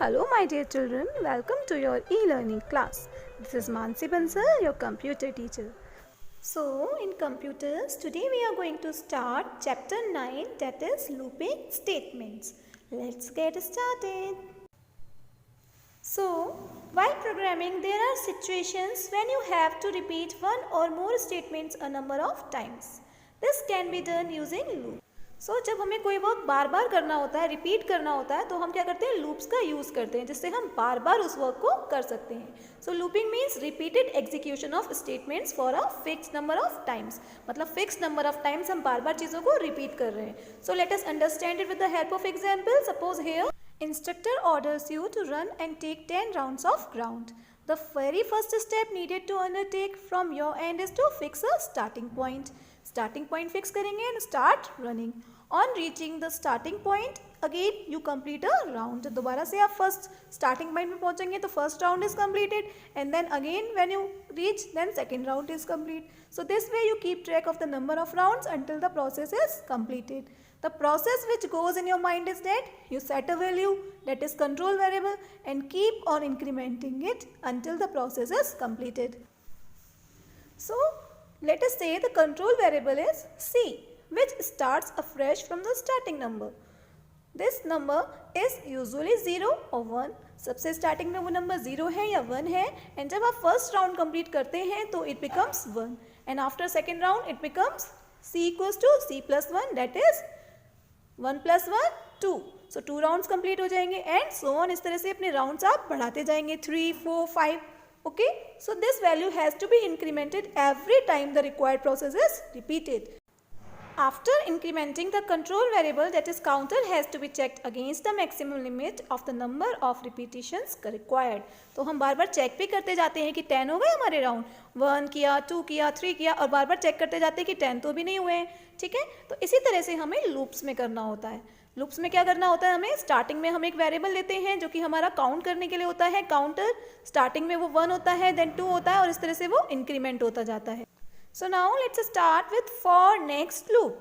Hello my dear children, welcome to your e-learning class. This is Mansi Bansal, your computer teacher. So in computers, today we are going to start chapter 9, that is looping statements. Let's get started. So while programming, there are situations when you have to repeat one or more statements a number of times. This can be done using loop. जब हमें कोई work बार बार करना होता है, repeat करना होता है, तो हम क्या करते हैं, लूप्स का यूज़ करते हैं, जिससे हम बार बार उस वर्क को कर सकते हैं. Looping means repeated execution of statements for a fix number of times. मतलब फिक्स नंबर ऑफ टाइम्स हम बार बार चीज़ों को रिपीट कर रहे हैं. So let us understand it with the help of example. Suppose here instructor orders you to run and take 10 rounds of ground. The very first step needed to undertake from your end is to fix a starting point. Starting point fix करेंगे and start running. On reaching the starting point, again you complete a round. दोबारा से आप first starting point में पहुँचेंगे तो first round is completed, and then again when you reach, then second round is complete. So this way you keep track of the number of rounds until the process is completed. The process which goes in your mind is that you set a value, that is control variable, and keep on incrementing it until the process is completed. So let us say the control variable is C, which starts afresh from the starting number. This number is usually 0 or 1. सबसे starting में वो number 0 है या 1 है, and जब आप first round complete करते हैं तो it becomes 1, and after second round it becomes C equals to C plus 1, that is 1 plus 1 2. So 2 rounds complete हो जाएंगे एंड सो ऑन. इस तरह से अपने राउंड्स आप बढ़ाते जाएंगे 3 4 5. Okay, so this value has to be incremented every time the required process is repeated. After incrementing the control variable, that is counter, has to be checked against the maximum limit of the number of repetitions required. तो हम बार बार check भी करते जाते हैं कि 10 हो गए हमारे राउंड, 1 किया, 2 किया, 3 किया, और बार बार चेक करते जाते हैं कि 10 तो भी नहीं हुए हैं. ठीक है, तो इसी तरह से हमें लूप्स में करना होता है. लूप्स में क्या करना होता है, हमें स्टार्टिंग में हम एक वेरिएबल लेते हैं जो कि हमारा काउंट करने के लिए होता है. काउंटर स्टार्टिंग में वो 1 होता है, देन 2 होता है, और इस तरह से वो इंक्रीमेंट होता जाता है. So now let's start with for next loop.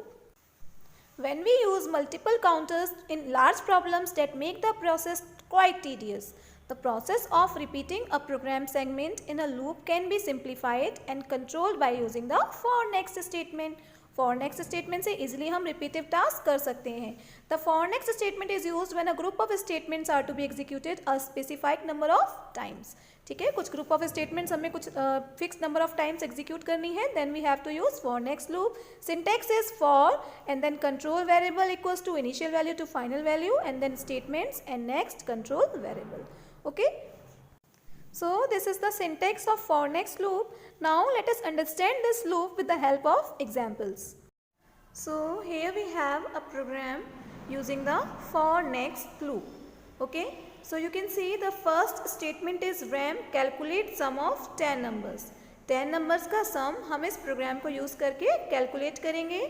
When we use multiple counters in large problems that make the process quite tedious, the process of repeating a program segment in a loop can be simplified and controlled by using the for next statement. For next statement से easily हम repetitive task कर सकते हैं. The for next statement is used when a group of statements are to be executed a specified number of times. ठीक है, कुछ group of statements हमें कुछ fixed number of times execute करनी है, then we have to use for next loop. Syntax is for and then control variable equals to initial value to final value, and then statements and next control variable. Okay. So this is the syntax of for next loop. Now let us understand this loop with the help of examples. So here we have a program using the for next loop. Okay. So you can see the first statement is RAM calculate sum of 10 numbers. 10 numbers का sum हम इस program को use करके calculate करेंगे,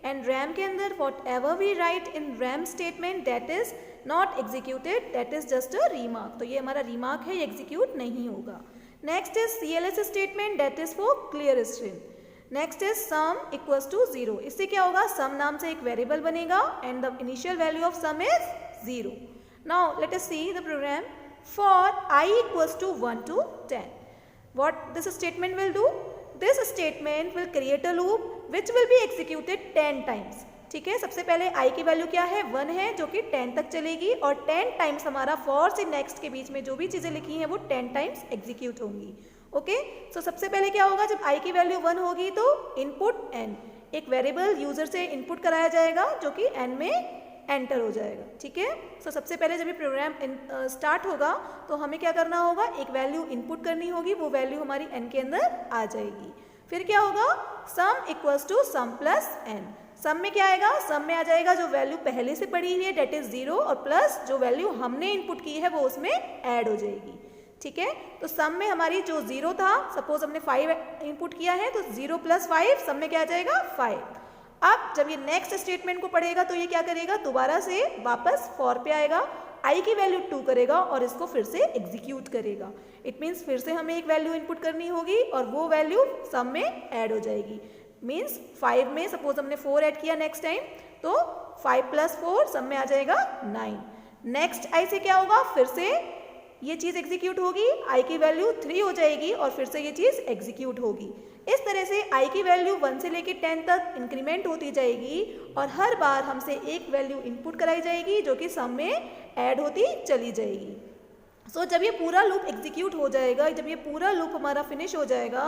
and RAM के अंदर whatever we write in RAM statement that is not executed, that is just a remark. तो ये हमारा remark है, ये execute नहीं होगा. Next is CLS statement, that is for clear string. Next is sum equals to 0. इससे क्या होगा, sum नाम से एक variable बनेगा and the initial value of sum is 0. Now let us see the program. For I equals to 1 to 10. What this statement will do? This statement will create a loop which will be executed 10 times. ठीक है, सबसे पहले I की value क्या है, 1 है, जो कि 10 तक चलेगी, और 10 टाइम्स हमारा for से next के बीच में जो भी चीज़ें लिखी हैं वो 10 टाइम्स एग्जीक्यूट होंगी. ओके, सो सबसे पहले क्या होगा, जब I की वैल्यू 1 होगी तो इनपुट n, एक वेरिएबल यूजर से इनपुट कराया जाएगा जो कि n में एंटर हो जाएगा. ठीक है, सो सबसे पहले जब ये प्रोग्राम स्टार्ट होगा तो हमें क्या करना होगा, एक वैल्यू इनपुट करनी होगी, वो वैल्यू हमारी n के अंदर आ जाएगी. फिर क्या होगा, sum equals to sum plus n. Sum में क्या आएगा, सम में आ जाएगा जो वैल्यू पहले से पड़ी हुई है, डेट इज 0, और प्लस जो वैल्यू हमने इनपुट की है वो उसमें ऐड हो जाएगी. ठीक है, तो सम में हमारी जो 0 था, सपोज हमने 5 इनपुट किया है, तो 0 प्लस 5 सम में क्या आ जाएगा, 5. अब जब ये नेक्स्ट स्टेटमेंट को पढ़ेगा तो ये क्या करेगा, दोबारा से वापस फॉर पे आएगा, आई की वैल्यू 2 करेगा और इसको फिर से एग्जीक्यूट करेगा. इट मीन्स फिर से हमें एक वैल्यू इनपुट करनी होगी और वो वैल्यू सम में ऐड हो जाएगी. मीन्स 5 में सपोज हमने 4 ऐड किया नेक्स्ट टाइम, तो 5 प्लस 4 सम में आ जाएगा 9. नेक्स्ट आई से क्या होगा, फिर से ये चीज़ एग्जीक्यूट होगी, आई की वैल्यू 3 हो जाएगी और फिर से ये चीज़ एग्जीक्यूट होगी। इस तरह से आई की वैल्यू 1 से लेकर 10 तक इंक्रीमेंट होती जाएगी और हर बार हमसे एक वैल्यू इनपुट कराई जाएगी जो कि सम में ऐड होती चली जाएगी। सो जब ये पूरा लूप एग्जीक्यूट हो जाएगा, जब ये पूरा लूप हमारा फिनिश हो जाएगा,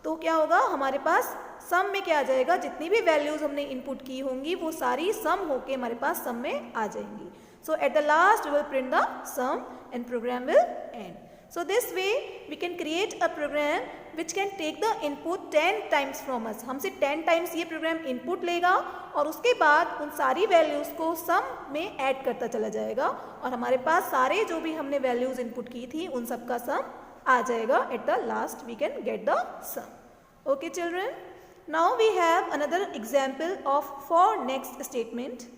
तो क्या होगा, हमारे पास सम में क्या आ जाएगा, जितनी भी वैल्यूज हमने इनपुट की होंगी वो सारी सम होके हमारे पास सम में आ जाएंगी। So at the last we will print the sum and program will end. So this way we can create a program which can take the input 10 times from us. हमसे 10 times ये program input लेगा और उसके बाद उन सारी values को sum में add करता चला जाएगा और हमारे पास सारे जो भी हमने values input की थी उन सब का sum आ जाएगा. At the last we can get the sum. Okay children. Now we have another example of for next statement.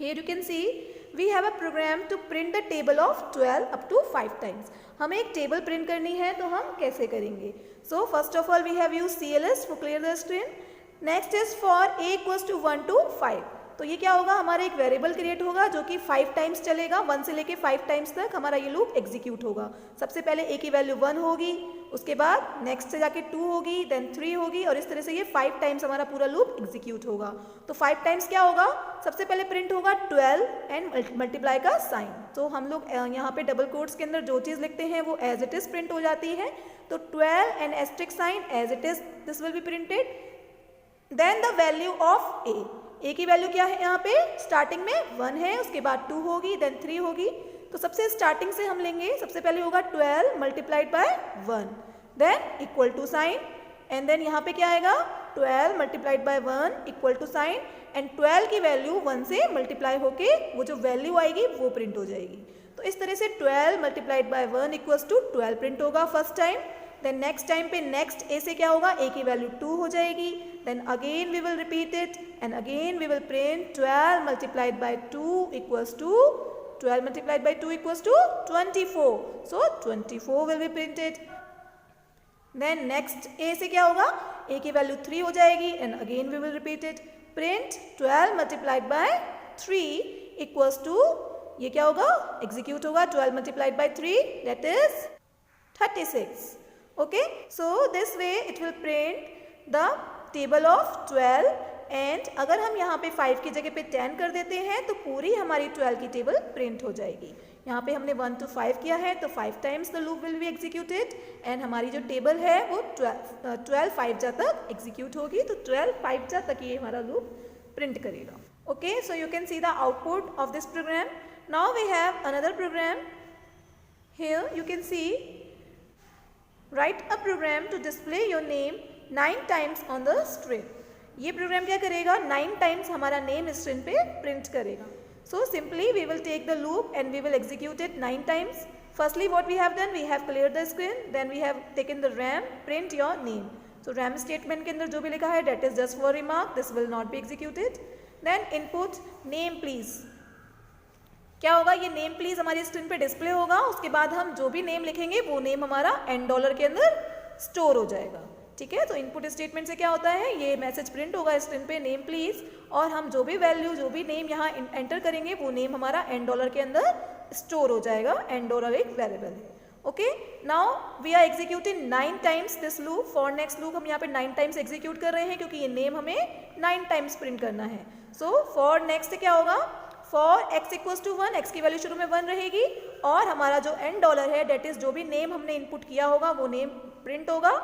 Here you can see we have a program to print the table of 12 up to 5 times. हमें एक table print करनी है तो हम कैसे करेंगे? So first of all we have used CLS for clear the screen. Next is for a equals to 1 to 5. तो ये क्या होगा, हमारा एक वेरिएबल क्रिएट होगा जो कि 5 टाइम्स चलेगा, 1 से लेके 5 टाइम्स तक हमारा ये लूप एग्जीक्यूट होगा. सबसे पहले a की वैल्यू 1 होगी, उसके बाद नेक्स्ट से जाके 2 होगी, देन 3 होगी और इस तरह से ये 5 टाइम्स हमारा पूरा लूप एग्जीक्यूट होगा. तो 5 टाइम्स क्या होगा, सबसे पहले प्रिंट होगा 12 एंड मल्टीप्लाई का साइन. तो हम लोग यहाँ पे डबल कोट्स के अंदर जो चीज़ लिखते हैं वो एज इट इज प्रिंट हो जाती है. तो 12 and asterisk sign as it is this will be printed. Then the value of A की वैल्यू क्या है, यहाँ पे स्टार्टिंग में 1 है, उसके बाद 2 होगी, देन 3 होगी. तो सबसे स्टार्टिंग से हम लेंगे, सबसे पहले होगा 12 multiplied by 1, then equal to sign and then यहाँ पे क्या आएगा 12 multiplied by 1 equal to sign and 12 की वैल्यू 1 से मल्टीप्लाई होके वो जो वैल्यू आएगी वो प्रिंट हो जाएगी. तो इस तरह से 12 multiplied by 1 equals to 12 print होगा first time. Then next time पे नेक्स्ट ए से क्या होगा, ए की वैल्यू 2 हो जाएगी. Then again we will repeat it and again we will print 12 multiplied by 2 equals to 12 multiplied by 2 equals to 24. So 24 will be printed. Then next a से क्या होगा, a की वैल्यू 3 हो जाएगी and again we will repeat it. Print 12 multiplied by 3 equals to ये क्या होगा, execute होगा 12 multiplied by 3 that is 36. Okay, so this way it will print the table of 12 and अगर हम यहाँ पे 5 की जगह पे 10 कर देते हैं तो पूरी हमारी 12 की टेबल प्रिंट हो जाएगी. यहाँ पे हमने 1 to 5 किया है तो 5 times the loop will be executed and हमारी जो टेबल है वो 12 5 जा तक एग्जीक्यूट होगी. तो 12 5 जा तक ये हमारा लूप प्रिंट करेगा. Okay, so you can see the output of this program. Now we have another program. Here you can see write a program to display your name 9 times on the screen. ये program क्या करेगा, 9 times हमारा name screen पे print करेगा. So simply we will take the loop and we will execute it 9 times. Firstly what we have done, we have clear the screen, then we have taken the REM, print your name. So REM statement के अंदर जो भी लिखा है that is just for remark, this will not be executed. Then input name please. क्या होगा, ये name please हमारी स्क्रीन पे डिस्प्ले होगा. उसके बाद हम जो भी नेम लिखेंगे वो नेम हमारा एंड डॉलर के अंदर स्टोर हो जाएगा. ठीक है, तो इनपुट स्टेटमेंट से क्या होता है, ये मैसेज प्रिंट होगा स्क्रीन पे नेम प्लीज और हम जो भी वैल्यू जो भी नेम यहाँ एंटर करेंगे वो नेम हमारा एंड डॉलर के अंदर स्टोर हो जाएगा. एंड डॉलर एक वेरिएबल है. Okay, now we are executing 9 times this loop. For next loop हम यहाँ पे 9 टाइम्स एग्जीक्यूट कर रहे हैं क्योंकि ये नेम हमें 9 टाइम्स प्रिंट करना है. सो फॉर नेक्स्ट क्या होगा, for x equals to 1, x की वैल्यू शुरू में 1 रहेगी और हमारा जो एंड डॉलर है डेट इज जो भी नेम हमने इनपुट किया होगा वो नेम प्रिंट होगा.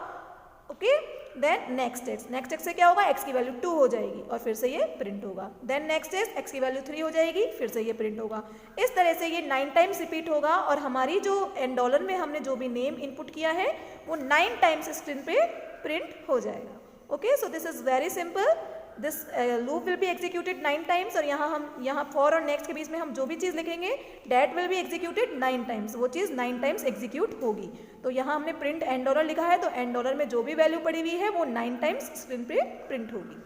ओके, देन नेक्स्ट एक्स से क्या होगा, x की वैल्यू 2 हो जाएगी और फिर से ये प्रिंट होगा. देन नेक्स्ट एक्स, x की वैल्यू 3 हो जाएगी, फिर से ये प्रिंट होगा. इस तरह से ये 9 टाइम्स रिपीट होगा और हमारी जो एंड डॉलर में हमने जो भी नेम इनपुट किया है वो 9 टाइम्स स्क्रीन पे प्रिंट हो जाएगा. Okay, so this is very simple. This loop will be executed 9 times और यहाँ फॉर और नेक्स्ट के बीच में हम जो भी चीज़ लिखेंगे that will be executed 9 times. वो चीज़ 9 टाइम्स एग्जीक्यूट होगी. तो यहाँ हमने प्रिंट एंड डॉलर लिखा है तो एंड डॉलर में जो भी वैल्यू पड़ी हुई है वो 9 टाइम्स स्क्रीन पे प्रिंट होगी.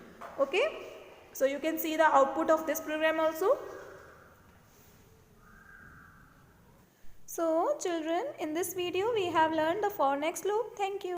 Okay, so you can see the output of this program also. So children, in this video we have learned the for next loop. Thank you.